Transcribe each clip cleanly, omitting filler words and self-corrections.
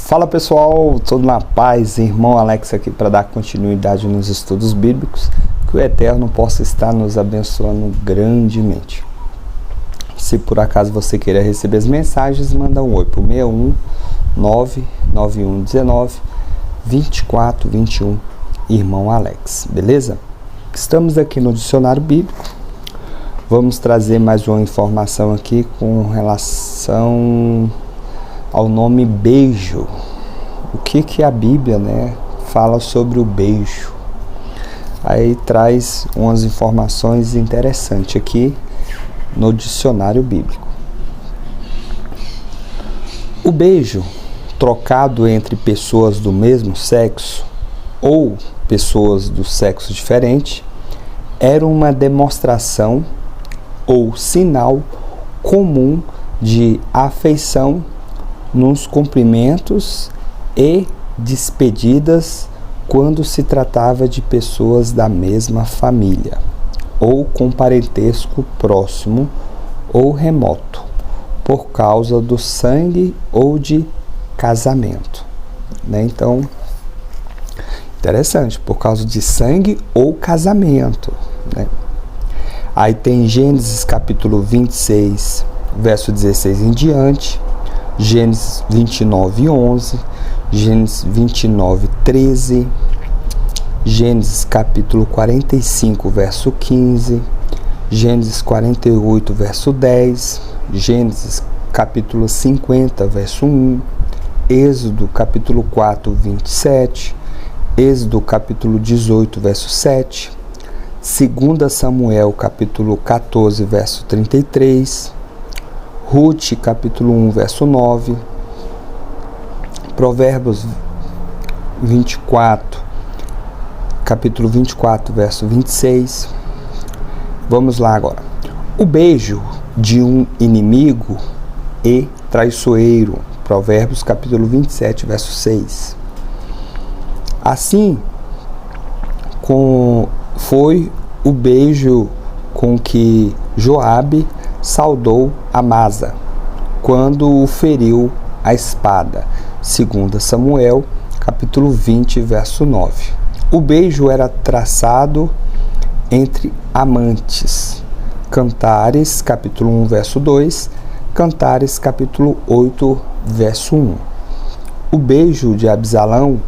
Fala pessoal, tudo na paz, irmão Alex aqui para dar continuidade nos estudos bíblicos, que o Eterno possa estar nos abençoando grandemente. Se por acaso você queira receber as mensagens, manda um oi para o 61 99119 2421, irmão Alex, beleza? Estamos aqui no dicionário bíblico, vamos trazer mais uma informação aqui com relação ao nome beijo. O que a Bíblia, fala sobre o beijo? Aí traz umas informações interessantes aqui no dicionário bíblico. O beijo, trocado entre pessoas do mesmo sexo ou pessoas do sexo diferente, era uma demonstração ou sinal comum de afeição nos cumprimentos e despedidas quando se tratava de pessoas da mesma família ou com parentesco próximo ou remoto, por causa do sangue ou de casamento. Então, interessante, por causa de sangue ou casamento. Aí tem Gênesis capítulo 26, verso 16 em diante, Gênesis 29, 11, Gênesis 29, 13, Gênesis capítulo 45, verso 15, Gênesis 48, verso 10, Gênesis capítulo 50, verso 1, Êxodo capítulo 4, 27, Êxodo capítulo 18, verso 7, 2 Samuel capítulo 14, verso 33, Ruth, capítulo 1, verso 9, Provérbios 24, capítulo 24, verso 26. Vamos lá agora. O beijo de um inimigo e traiçoeiro. Provérbios, capítulo 27, verso 6. Assim, foi o beijo com que Joabe saudou Amasa, quando o feriu a espada. 2 Samuel, capítulo 20, verso 9. O beijo era traçado entre amantes. Cantares, capítulo 1, verso 2. Cantares, capítulo 8, verso 1. O beijo de Absalão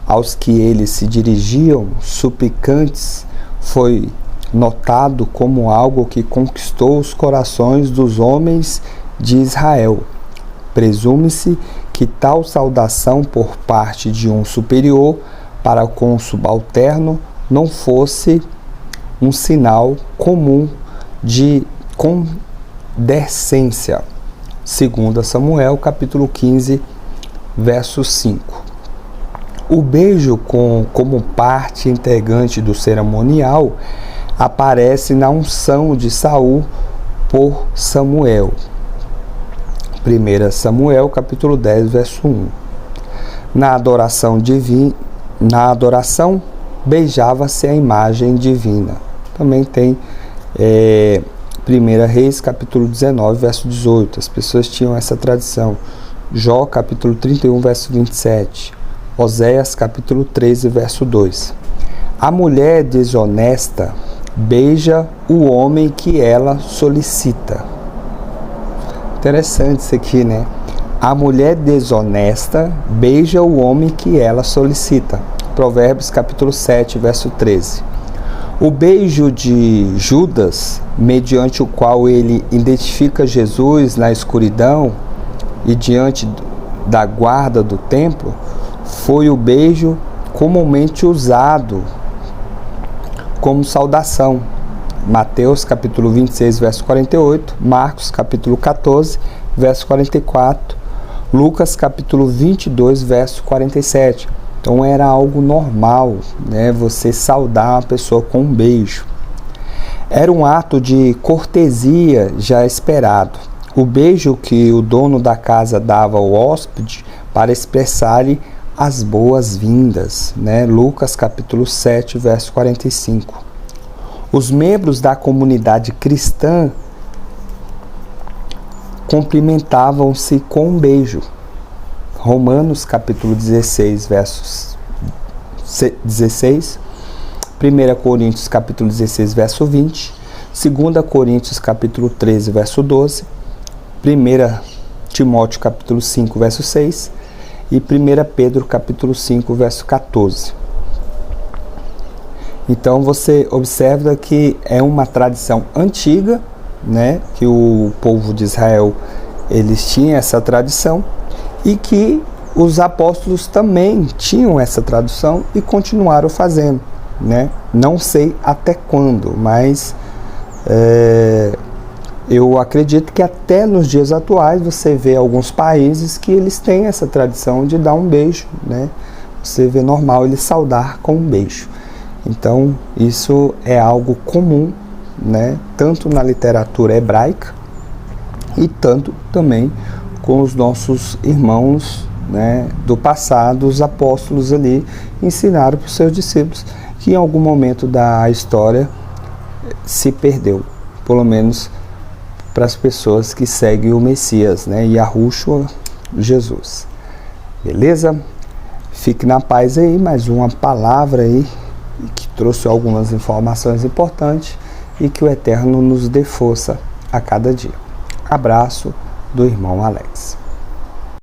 aos que eles se dirigiam suplicantes foi notado como algo que conquistou os corações dos homens de Israel. Presume-se que tal saudação por parte de um superior para com um subalterno não fosse um sinal comum de condescência. 2 Samuel, capítulo 15, verso 5. O beijo como parte integrante do cerimonial aparece na unção de Saul por Samuel. 1 Samuel, capítulo 10, verso 1. Na adoração beijava-se a imagem divina. Também tem 1 Reis, capítulo 19, verso 18. As pessoas tinham essa tradição. Jó, capítulo 31, verso 27. Oséias, capítulo 13, verso 2. A mulher desonesta beija o homem que ela solicita. Interessante isso aqui, A mulher desonesta beija o homem que ela solicita. Provérbios capítulo 7, verso 13. O beijo de Judas, mediante o qual ele identifica Jesus na escuridão e diante da guarda do templo, foi o beijo comumente usado como saudação. Mateus capítulo 26, verso 48, Marcos capítulo 14, verso 44, Lucas capítulo 22, verso 47. Então era algo normal, você saudar uma pessoa com um beijo. Era um ato de cortesia já esperado. O beijo que o dono da casa dava ao hóspede para expressar-lhe as boas-vindas, Lucas capítulo 7, verso 45. Os membros da comunidade cristã cumprimentavam-se com um beijo. Romanos capítulo 16, versos 16, 1 Coríntios capítulo 16, verso 20, 2 Coríntios capítulo 13, verso 12, 1 Timóteo capítulo 5, verso 6 e 1 Pedro capítulo 5, verso 14. Então você observa que é uma tradição antiga, né, que o povo de Israel, eles tinham essa tradição e que os apóstolos também tinham essa tradição e continuaram fazendo, né? Não sei até quando, mas eu acredito que até nos dias atuais você vê alguns países que eles têm essa tradição de dar um beijo, né? Você vê normal ele saudar com um beijo. Então, isso é algo comum, né? Tanto na literatura hebraica e tanto também com os nossos irmãos, né, do passado, os apóstolos ali ensinaram para os seus discípulos que em algum momento da história se perdeu, pelo menos para as pessoas que seguem o Messias, né, Yahushua, Jesus. Beleza? Fique na paz aí, mais uma palavra aí que trouxe algumas informações importantes e que o Eterno nos dê força a cada dia. Abraço do irmão Alex.